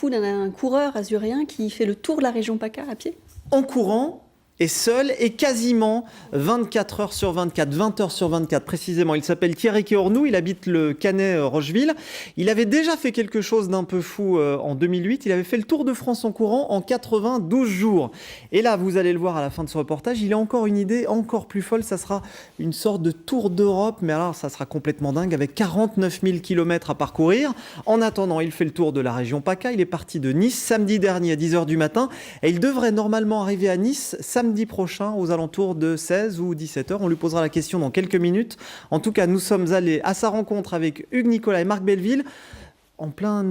fou d'un coureur azuréen qui fait le tour de la région PACA à pied. En courant et seul et quasiment 24 heures sur 24, 20 heures sur 24 précisément. Il s'appelle Thierry Quéornou, il habite le Canet-Rocheville. Il avait déjà fait quelque chose d'un peu fou en 2008. Il avait fait le Tour de France en courant en 92 jours. Et là, vous allez le voir à la fin de ce reportage, il a encore une idée encore plus folle. Ça sera une sorte de Tour d'Europe, mais alors ça sera complètement dingue avec 49 000 km à parcourir. En attendant, il fait le tour de la région PACA. Il est parti de Nice samedi dernier à 10h du matin et il devrait normalement arriver à Nice samedi prochain aux alentours de 16 ou 17h. On lui posera la question dans quelques minutes. En tout cas, nous sommes allés à sa rencontre avec Hugues Nicolas et Marc Belleville en plein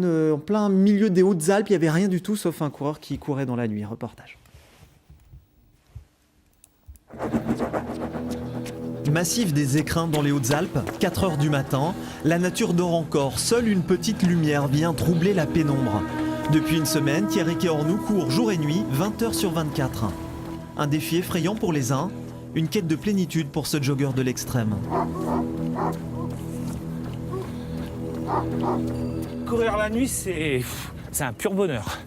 milieu des Hautes-Alpes. Il n'y avait rien du tout sauf un coureur qui courait dans la nuit. Reportage. Massif des Écrins dans les Hautes-Alpes, 4h du matin. La nature dort encore. Seule une petite lumière vient troubler la pénombre. Depuis une semaine, Thierry Quéornou court jour et nuit, 20 heures sur 24. Un défi effrayant pour les uns, une quête de plénitude pour ce jogger de l'extrême. Courir la nuit, c'est un pur bonheur.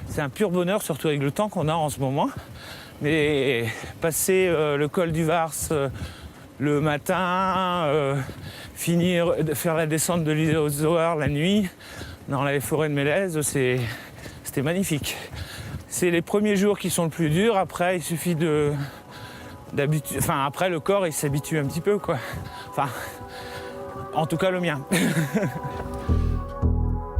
C'est un pur bonheur, surtout avec le temps qu'on a en ce moment. Mais passer le col du Vars le matin, faire la descente de l'île aux Zoar la nuit, dans les forêts de Mélèze, c'était magnifique. C'est les premiers jours qui sont le plus durs. Après, il suffit d'habituer. Enfin, après, le corps, il s'habitue un petit peu, quoi. Enfin, en tout cas, le mien.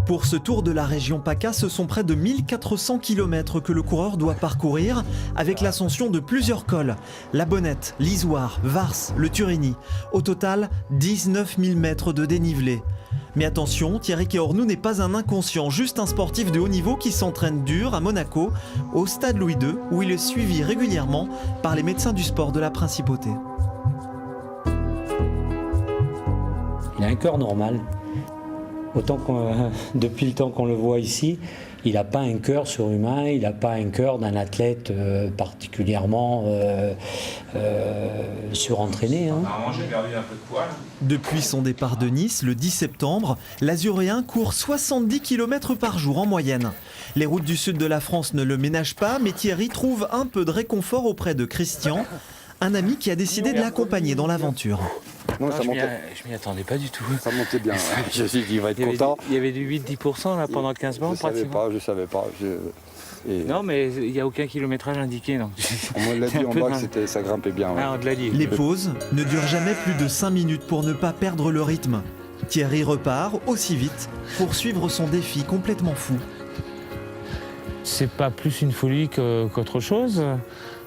Pour ce tour de la région PACA, ce sont près de 1400 km que le coureur doit parcourir avec l'ascension de plusieurs cols. La Bonnette, l'Isoire, Vars, le Turini. Au total, 19 000 mètres de dénivelé. Mais attention, Thierry Quéornou n'est pas un inconscient, juste un sportif de haut niveau qui s'entraîne dur à Monaco, au stade Louis II, où il est suivi régulièrement par les médecins du sport de la Principauté. Il a un cœur normal. Autant depuis le temps qu'on le voit ici, il n'a pas un cœur surhumain, il n'a pas un cœur d'un athlète particulièrement surentraîné. Normalement, j'ai perdu un peu de poids. Depuis son départ de Nice, le 10 septembre, l'Azuréen court 70 km par jour en moyenne. Les routes du sud de la France ne le ménagent pas, mais Thierry trouve un peu de réconfort auprès de Christian, un ami qui a décidé de l'accompagner dans l'aventure. Non, Je m'y attendais pas du tout. Ça montait bien. Je me suis dit, il va être content. Il y avait du 8-10% là pendant 15 minutes pratiquement. Je savais pas. Non, mais il n'y a aucun kilométrage indiqué. Donc. On l'a dit en bas que ça grimpait bien. Ouais. Ah, on te l'a dit. Les pauses ne durent jamais plus de 5 minutes pour ne pas perdre le rythme. Thierry repart aussi vite pour suivre son défi complètement fou. C'est pas plus une folie qu'autre chose.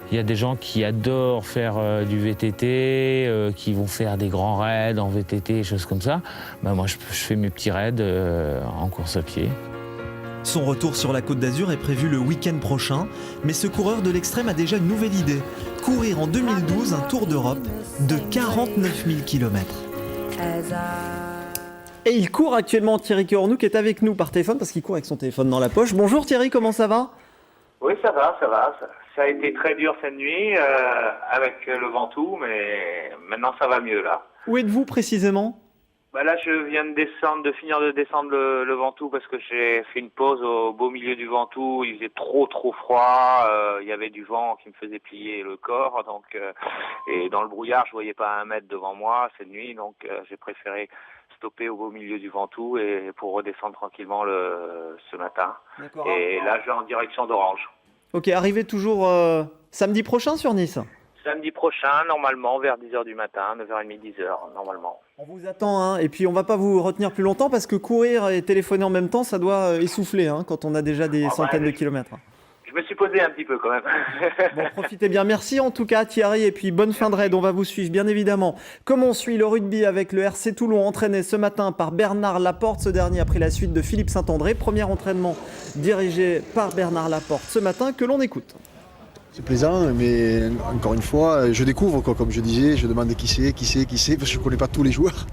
Il y a des gens qui adorent faire du VTT, qui vont faire des grands raids en VTT, choses comme ça. Ben moi, je fais mes petits raids en course à pied. Son retour sur la Côte d'Azur est prévu le week-end prochain, mais ce coureur de l'extrême a déjà une nouvelle idée. Courir en 2012 un Tour d'Europe de 49 000 km. Et il court actuellement, Thierry Quéornou, qui est avec nous par téléphone, parce qu'il court avec son téléphone dans la poche. Bonjour Thierry, comment ça va ? Oui, ça va. Ça a été très dur cette nuit avec le Ventoux, mais maintenant ça va mieux là. Où êtes-vous précisément ? Là, je viens de finir de descendre le Ventoux parce que j'ai fait une pause au beau milieu du Ventoux. Il faisait trop froid. Il y avait du vent qui me faisait plier le corps. Donc, et dans le brouillard, je voyais pas 1 mètre devant moi cette nuit. Donc, j'ai préféré stopper au beau milieu du Ventoux et pour redescendre tranquillement ce matin. D'accord. Et là, je vais en direction d'Orange. Ok, arrivé toujours samedi prochain sur Nice ? Samedi prochain, normalement, vers 10h du matin, 9h30, 10h, normalement. On vous attend, hein, et puis on va pas vous retenir plus longtemps parce que courir et téléphoner en même temps, ça doit essouffler quand on a déjà des centaines de kilomètres. Je me suis posé un petit peu quand même. Bon, profitez bien. Merci en tout cas Thierry, et puis bonne fin de raid, on va vous suivre bien évidemment. Comme on suit le rugby avec le RC Toulon entraîné ce matin par Bernard Laporte, ce dernier après la suite de Philippe Saint-André. Premier entraînement dirigé par Bernard Laporte ce matin que l'on écoute. C'est plaisant, mais encore une fois, je découvre, comme je disais, je demande qui c'est, parce que je ne connais pas tous les joueurs.